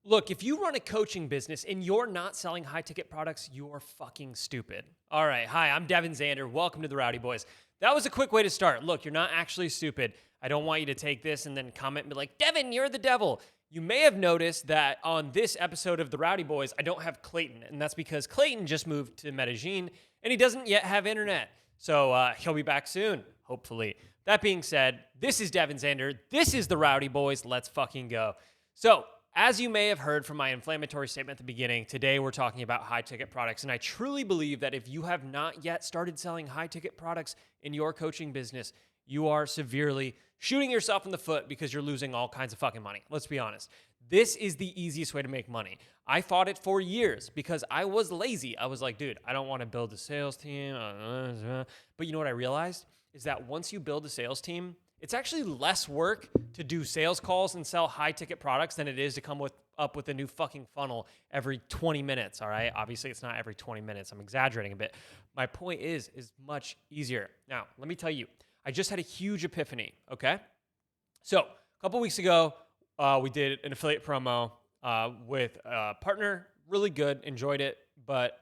Look, if you run a coaching business and you're not selling high-ticket products, you're fucking stupid. All right, hi, I'm Devin Zander. Welcome to the Rowdy Boys. That was a quick way to start. Look, you're not actually stupid. I don't want you to take this and then comment and be like, Devin, you're the devil. You may have noticed that on this episode of the Rowdy Boys, I don't have Clayton, and that's because Clayton just moved to Medellin, and he doesn't yet have internet. So he'll be back soon, hopefully. That being said, this is Devin Zander. This is the Rowdy Boys. Let's fucking go. So, as you may have heard from my inflammatory statement at the beginning, today we're talking about high-ticket products, and I truly believe that if you have not yet started selling high-ticket products in your coaching business, you are severely shooting yourself in the foot because you're losing all kinds of fucking money. Let's be honest. This is the easiest way to make money. I fought it for years because I was lazy. I was like, dude, I don't want to build a sales team. But you know what I realized is that once you build a sales team, it's actually less work to do sales calls and sell high-ticket products than it is to come up with a new fucking funnel every 20 minutes, all right? Obviously, it's not every 20 minutes. I'm exaggerating a bit. My point is much easier. Now, let me tell you, I just had a huge epiphany, okay? So, a couple weeks ago, we did an affiliate promo with a partner. Really good, enjoyed it. But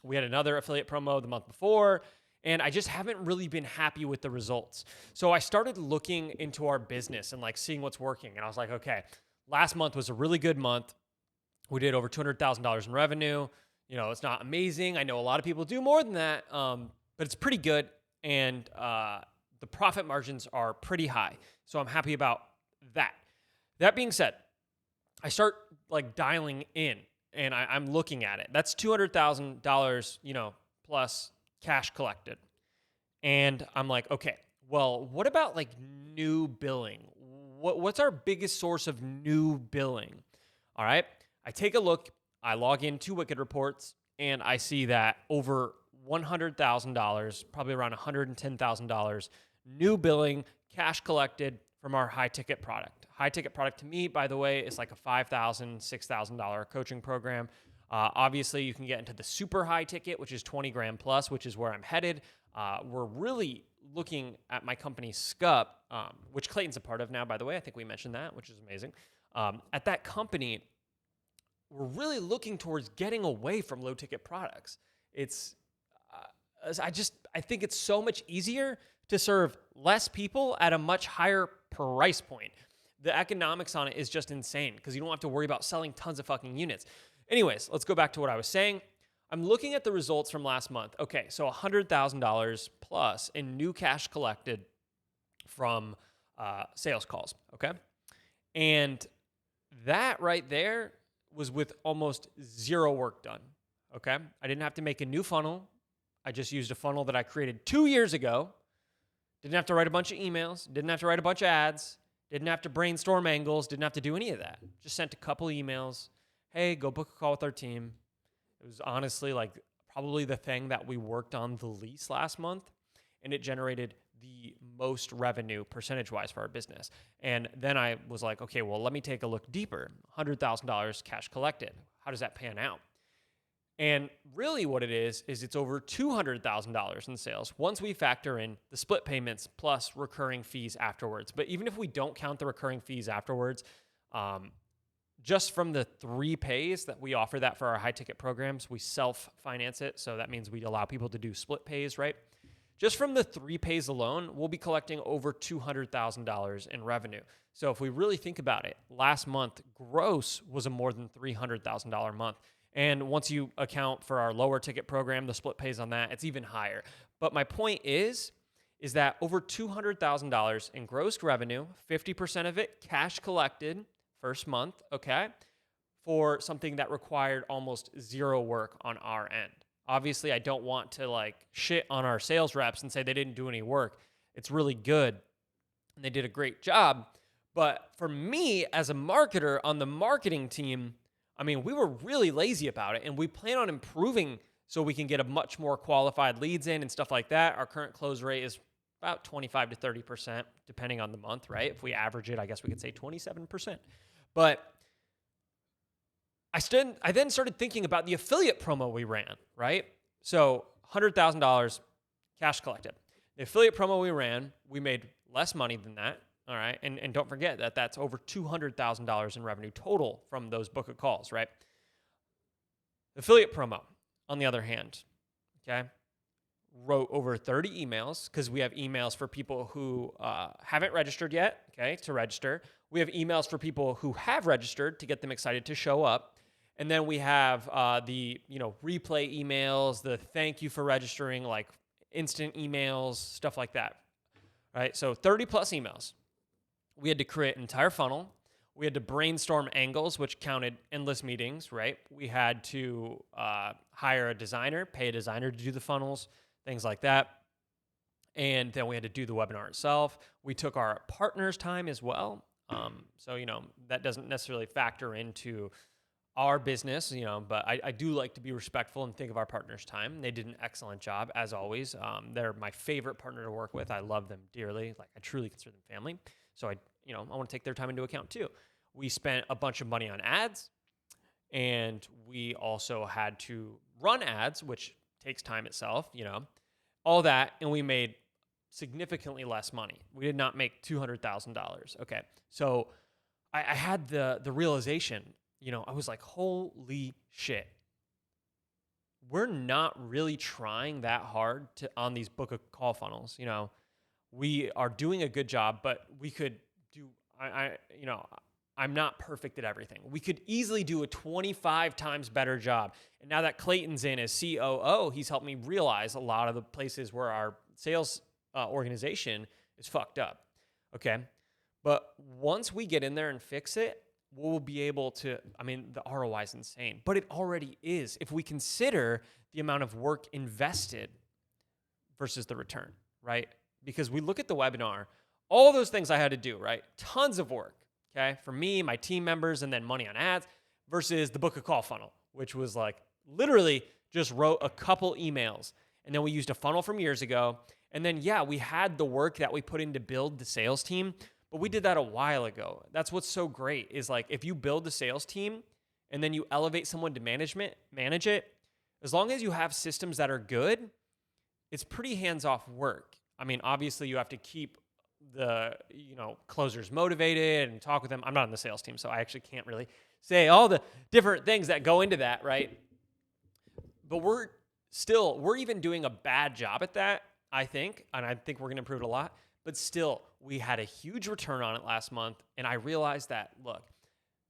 we had another affiliate promo the month before, and I just haven't really been happy with the results. So I started looking into our business and like seeing what's working. And I was like, okay, last month was a really good month. We did over $200,000 in revenue. You know, it's not amazing. I know a lot of people do more than that, but it's pretty good. And the profit margins are pretty high. So I'm happy about that. That being said, I start like dialing in and I'm looking at it. That's $200,000, you know, plus cash collected. And I'm like, okay, well, what about like new billing? What's our biggest source of new billing? All right. I take a look, I log into Wicked Reports, and I see that over $100,000, probably around $110,000 new billing, cash collected from our high ticket product. High ticket product to me, by the way, is like a $5,000, $6,000 coaching program. Obviously, you can get into the super high ticket, which is 20 grand plus, which is where I'm headed. We're really looking at my company Scup, which Clayton's a part of now, by the way. I think we mentioned that, which is amazing. At that company, we're really looking towards getting away from low ticket products. I think it's so much easier to serve less people at a much higher price point. The economics on it is just insane because you don't have to worry about selling tons of fucking units. Anyways, let's go back to what I was saying. I'm looking at the results from last month. Okay, so $100,000 plus in new cash collected from sales calls, okay? And that right there was with almost zero work done, okay? I didn't have to make a new funnel. I just used a funnel that I created 2 years ago. Didn't have to write a bunch of emails. Didn't have to write a bunch of ads. Didn't have to brainstorm angles. Didn't have to do any of that. Just sent a couple emails. Hey, go book a call with our team. It was honestly like probably the thing that we worked on the least last month, and it generated the most revenue percentage-wise for our business. And then I was like, okay, well, let me take a look deeper. $100,000 cash collected. How does that pan out? And really what it is it's over $200,000 in sales once we factor in the split payments plus recurring fees afterwards. But even if we don't count the recurring fees afterwards, just from the 3 pays that we offer that for our high ticket programs, we self-finance it. So that means we allow people to do split pays, right? Just from the 3 pays alone, we'll be collecting over $200,000 in revenue. So if we really think about it, last month, gross was a more than $300,000 month. And once you account for our lower ticket program, the split pays on that, it's even higher. But my point is that over $200,000 in gross revenue, 50% of it cash collected first month, okay, for something that required almost zero work on our end. Obviously, I don't want to like shit on our sales reps and say they didn't do any work. It's really good, and they did a great job. But for me, as a marketer on the marketing team, I mean, we were really lazy about it, and we plan on improving so we can get a much more qualified leads in and stuff like that. Our current close rate is about 25 to 30%, depending on the month, right? If we average it, I guess we could say 27%. But I then started thinking about the affiliate promo we ran, right? So $100,000 cash collected. The affiliate promo we ran, we made less money than that. All right. And don't forget that that's over $200,000 in revenue total from those book of calls, right? Affiliate promo, on the other hand, okay, wrote over 30 emails because we have emails for people who haven't registered yet, okay, to register. We have emails for people who have registered to get them excited to show up. And then we have the, replay emails, the thank you for registering, like instant emails, stuff like that, right? So 30 plus emails. We had to create an entire funnel. We had to brainstorm angles, which counted endless meetings, right? We had to hire a designer, pay a designer to do the funnels, things like that. And then we had to do the webinar itself. We took our partners' time as well. So, that doesn't necessarily factor into our business, but I do like to be respectful and think of our partners' time. They did an excellent job, as always. They're my favorite partner to work with. I love them dearly. Like, I truly consider them family. So I want to take their time into account too. We spent a bunch of money on ads, and we also had to run ads, which takes time itself, all that, and we made significantly less money. We did not make $200,000. Okay, so I had the realization, I was like, holy shit. We're not really trying that hard on these book of call funnels. We are doing a good job, but we could do, I'm not perfect at everything. We could easily do a 25 times better job. And now that Clayton's in as COO, he's helped me realize a lot of the places where our sales organization is fucked up. Okay. But once we get in there and fix it, we'll be able to, the ROI is insane, but it already is if we consider the amount of work invested versus the return, right? Because we look at the webinar, all those things I had to do, right? Tons of work, okay? For me, my team members, and then money on ads versus the book a call funnel, which was like literally just wrote a couple emails. And then we used a funnel from years ago. And then, we had the work that we put in to build the sales team, but we did that a while ago. That's what's so great is like if you build the sales team and then you elevate someone to manage it, as long as you have systems that are good, it's pretty hands-off work. Obviously you have to keep the, closers motivated and talk with them. I'm not on the sales team, so I actually can't really say all the different things that go into that, right? But we're even doing a bad job at that, I think, and I think we're going to improve it a lot. But still, we had a huge return on it last month, and I realized that, look,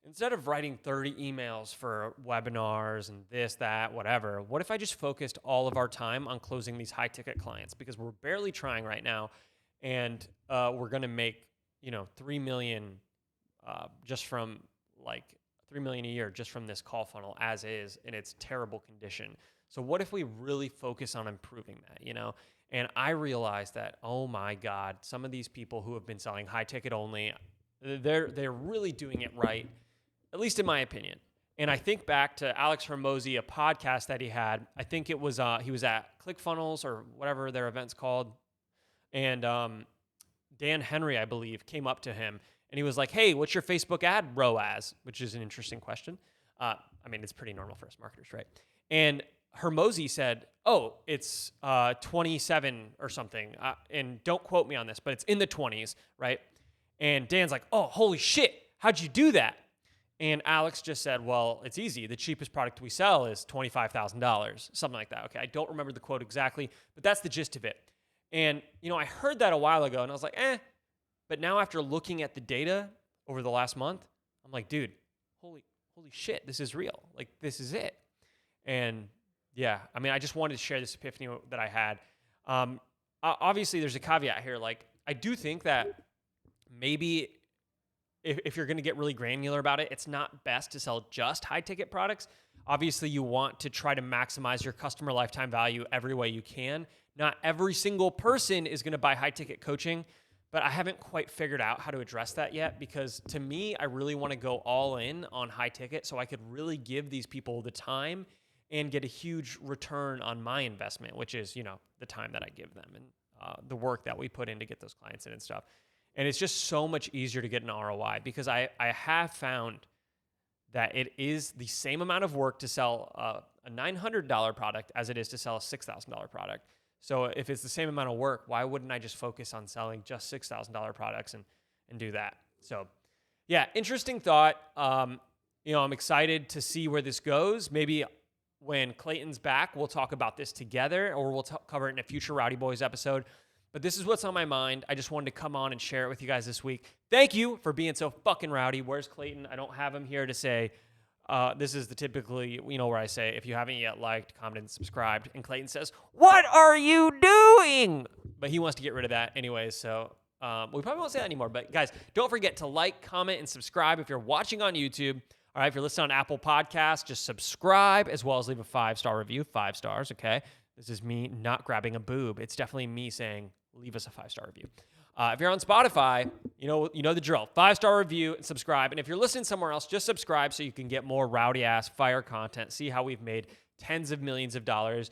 instead of writing 30 emails for webinars and this, that, whatever, what if I just focused all of our time on closing these high-ticket clients? Because we're barely trying right now, and we're going to make, 3 million just from like 3 million a year just from this call funnel as is in its terrible condition. So what if we really focus on improving that, And I realized that, oh my God, some of these people who have been selling high ticket only, they're really doing it right, at least in my opinion. And I think back to Alex Hormozy, a podcast that he had. I think it was he was at ClickFunnels or whatever their event's called. And Dan Henry, I believe, came up to him and he was like, hey, what's your Facebook ad ROAS? Which is an interesting question. It's pretty normal for us marketers, right? And Hormozy said, oh, it's 27 or something. And don't quote me on this, but it's in the 20s, right? And Dan's like, oh, holy shit, how'd you do that? And Alex just said, well, it's easy. The cheapest product we sell is $25,000, something like that. Okay, I don't remember the quote exactly, but that's the gist of it. And, I heard that a while ago, and I was like, But now after looking at the data over the last month, I'm like, dude, holy shit, this is real. Like, this is it. And yeah, I just wanted to share this epiphany that I had. Obviously, there's a caveat here. Like, I do think that maybe if you're going to get really granular about it, it's not best to sell just high-ticket products. Obviously, you want to try to maximize your customer lifetime value every way you can. Not every single person is going to buy high-ticket coaching, but I haven't quite figured out how to address that yet because to me, I really want to go all in on high-ticket so I could really give these people the time and get a huge return on my investment, which is, the time that I give them and the work that we put in to get those clients in and stuff. And it's just so much easier to get an ROI because I have found that it is the same amount of work to sell a $900 product as it is to sell a $6,000 product. So if it's the same amount of work, why wouldn't I just focus on selling just $6,000 products and do that. So yeah, interesting thought. You know, I'm excited to see where this goes. Maybe when Clayton's back, we'll talk about this together, or we'll cover it in a future Rowdy Boys episode. But this is what's on my mind. I just wanted to come on and share it with you guys this week. Thank you for being so fucking rowdy. Where's Clayton? I don't have him here to say, this is the typically, you know, where I say, if you haven't yet liked, commented, and subscribed. And Clayton says, what are you doing? But he wants to get rid of that anyways, so we probably won't say that anymore. But guys, don't forget to like, comment, and subscribe if you're watching on YouTube. All right, if you're listening on Apple Podcasts, just subscribe as well as leave a 5-star review. 5 stars, okay? This is me not grabbing a boob. It's definitely me saying, leave us a 5-star review. If you're on Spotify, you know the drill. 5-star review and subscribe. And if you're listening somewhere else, just subscribe so you can get more rowdy-ass fire content. See how we've made tens of millions of dollars.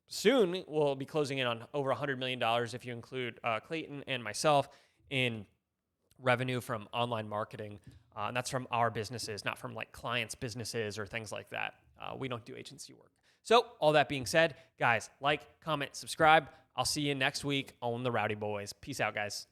Soon, we'll be closing in on over $100 million if you include Clayton and myself in revenue from online marketing. And that's from our businesses, not from like clients' businesses or things like that. We don't do agency work. So all that being said, guys, like, comment, subscribe. I'll see you next week on the Rowdy Boys. Peace out, guys.